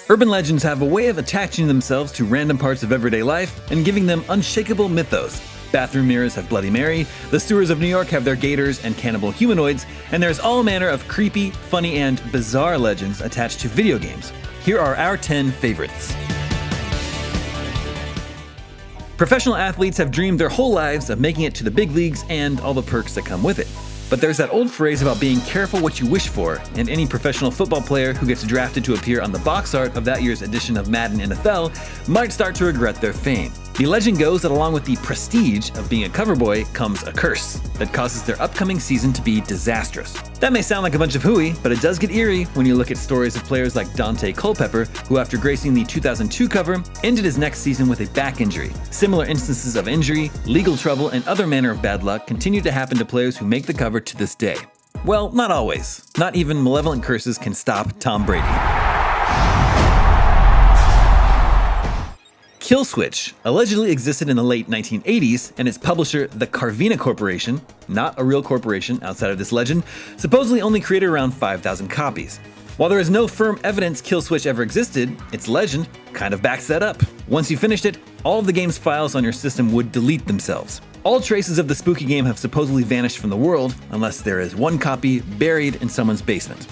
Urban legends have a way of attaching themselves to random parts of everyday life and giving them unshakable mythos. Bathroom mirrors have Bloody Mary, the sewers of New York have their gators and cannibal humanoids, and there's all manner of creepy, funny, and bizarre legends attached to video games. Here are our 10 favorites. Professional athletes have dreamed their whole lives of making it to the big leagues and all the perks that come with it. But there's that old phrase about being careful what you wish for, and any professional football player who gets drafted to appear on the box art of that year's edition of Madden NFL might start to regret their fame. The legend goes that along with the prestige of being a cover boy comes a curse that causes their upcoming season to be disastrous. That may sound like a bunch of hooey, but it does get eerie when you look at stories of players like Dante Culpepper, who after gracing the 2002 cover, ended his next season with a back injury. Similar instances of injury, legal trouble, and other manner of bad luck continue to happen to players who make the cover to this day. Well, not always. Not even malevolent curses can stop Tom Brady. Killswitch allegedly existed in the late 1980s, and its publisher, the Carvina Corporation, not a real corporation outside of this legend, supposedly only created around 5,000 copies. While there is no firm evidence Killswitch ever existed, its legend kind of backs that up. Once you finished it, all of the game's files on your system would delete themselves. All traces of the spooky game have supposedly vanished from the world, unless there is one copy buried in someone's basement.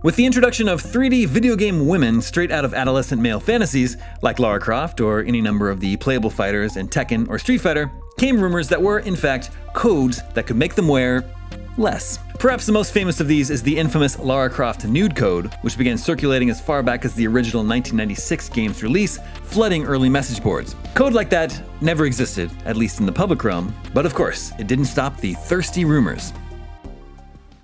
With the introduction of 3D video game women straight out of adolescent male fantasies, like Lara Croft or any number of the playable fighters in Tekken or Street Fighter, came rumors that were, in fact, codes that could make them wear less. Perhaps the most famous of these is the infamous Lara Croft nude code, which began circulating as far back as the original 1996 game's release, flooding early message boards. Code like that never existed, at least in the public realm, but of course, it didn't stop the thirsty rumors.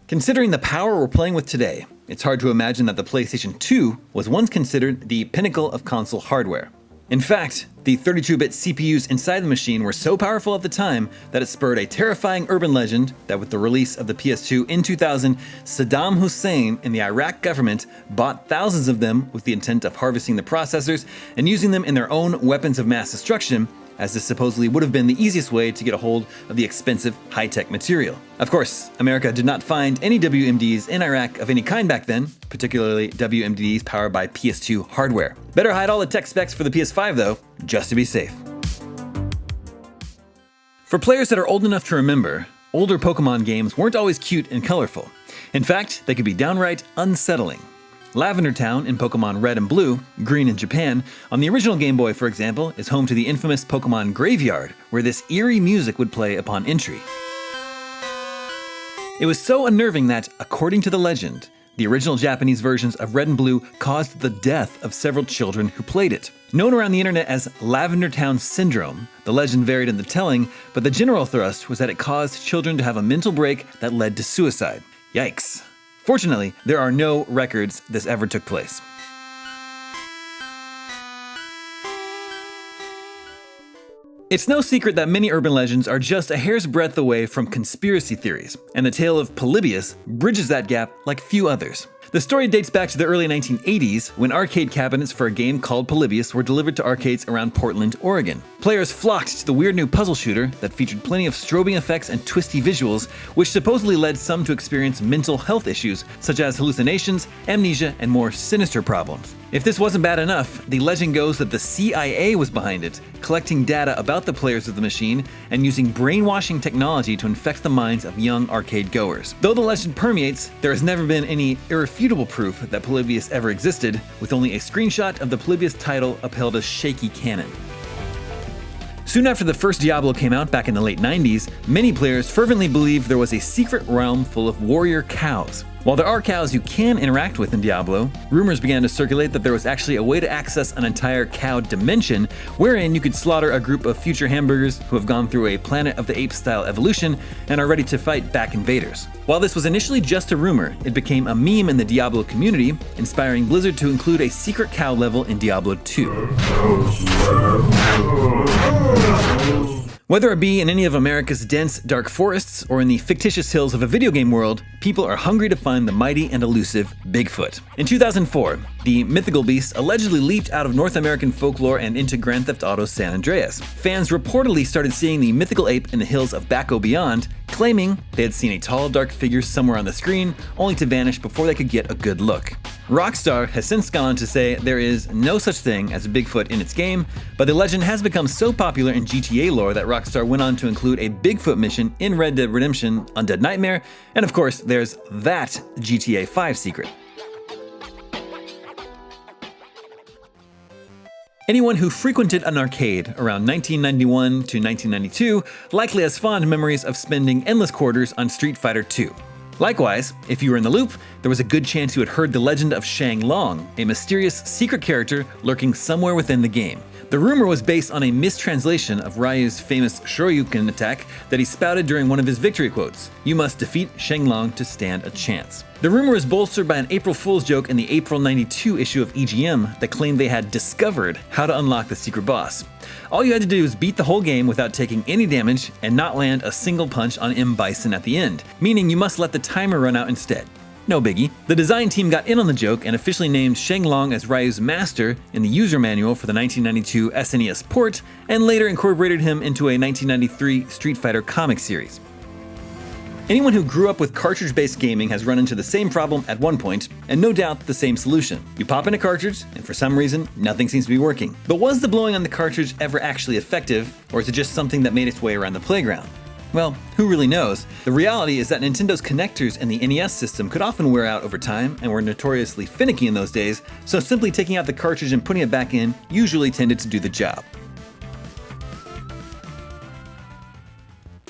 Considering the power we're playing with today, it's hard to imagine that the PlayStation 2 was once considered the pinnacle of console hardware. In fact, the 32-bit CPUs inside the machine were so powerful at the time that it spurred a terrifying urban legend that with the release of the PS2 in 2000, Saddam Hussein and the Iraq government bought thousands of them with the intent of harvesting the processors and using them in their own weapons of mass destruction, as this supposedly would have been the easiest way to get a hold of the expensive, high-tech material. Of course, America did not find any WMDs in Iraq of any kind back then, particularly WMDs powered by PS2 hardware. Better hide all the tech specs for the PS5 though, just to be safe. For players that are old enough to remember, older Pokemon games weren't always cute and colorful. In fact, they could be downright unsettling. Lavender Town in Pokemon Red and Blue, Green in Japan, on the original Game Boy, for example, is home to the infamous Pokemon Graveyard, where this eerie music would play upon entry. It was so unnerving that, according to the legend, the original Japanese versions of Red and Blue caused the death of several children who played it. Known around the internet as Lavender Town Syndrome, the legend varied in the telling, but the general thrust was that it caused children to have a mental break that led to suicide. Yikes. Fortunately, there are no records this ever took place. It's no secret that many urban legends are just a hair's breadth away from conspiracy theories, and the tale of Polybius bridges that gap like few others. The story dates back to the early 1980s, when arcade cabinets for a game called Polybius were delivered to arcades around Portland, Oregon. Players flocked to the weird new puzzle shooter that featured plenty of strobing effects and twisty visuals, which supposedly led some to experience mental health issues, such as hallucinations, amnesia, and more sinister problems. If this wasn't bad enough, the legend goes that the CIA was behind it, collecting data about the players of the machine and using brainwashing technology to infect the minds of young arcade goers. Though the legend permeates, there has never been any irrefutable proof that Polybius ever existed, with only a screenshot of the Polybius title upheld as shaky canon. Soon after the first Diablo came out back in the late 90s, many players fervently believed there was a secret realm full of warrior cows. While there are cows you can interact with in Diablo, rumors began to circulate that there was actually a way to access an entire cow dimension, wherein you could slaughter a group of future hamburgers who have gone through a Planet of the Apes style evolution and are ready to fight back invaders. While this was initially just a rumor, it became a meme in the Diablo community, inspiring Blizzard to include a secret cow level in Diablo 2. Whether it be in any of America's dense, dark forests or in the fictitious hills of a video game world, people are hungry to find the mighty and elusive Bigfoot. In 2004, the mythical beast allegedly leaped out of North American folklore and into Grand Theft Auto San Andreas. Fans reportedly started seeing the mythical ape in the hills of Baco Beyond, claiming they had seen a tall, dark figure somewhere on the screen, only to vanish before they could get a good look. Rockstar has since gone on to say there is no such thing as a Bigfoot in its game, but the legend has become so popular in GTA lore that Rockstar went on to include a Bigfoot mission in Red Dead Redemption Undead Nightmare, and of course there's that GTA 5 secret. Anyone who frequented an arcade around 1991 to 1992 likely has fond memories of spending endless quarters on Street Fighter II. Likewise, if you were in the loop, there was a good chance you had heard the legend of Shang Long, a mysterious secret character lurking somewhere within the game. The rumor was based on a mistranslation of Ryu's famous Shoryuken attack that he spouted during one of his victory quotes: "You must defeat Shang Long to stand a chance." The rumor was bolstered by an April Fool's joke in the April '92 issue of EGM that claimed they had discovered how to unlock the secret boss. All you had to do was beat the whole game without taking any damage and not land a single punch on M. Bison at the end, meaning you must let the timer run out instead. No biggie. The design team got in on the joke and officially named Shang Long as Ryu's master in the user manual for the 1992 SNES port, and later incorporated him into a 1993 Street Fighter comic series. Anyone who grew up with cartridge-based gaming has run into the same problem at one point, and no doubt the same solution. You pop in a cartridge, and for some reason, nothing seems to be working. But was the blowing on the cartridge ever actually effective, or is it just something that made its way around the playground? Well, who really knows? The reality is that Nintendo's connectors and the NES system could often wear out over time and were notoriously finicky in those days, so simply taking out the cartridge and putting it back in usually tended to do the job.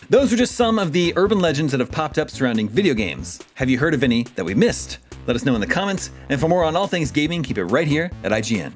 Those are just some of the urban legends that have popped up surrounding video games. Have you heard of any that we missed? Let us know in the comments, and for more on all things gaming, keep it right here at IGN.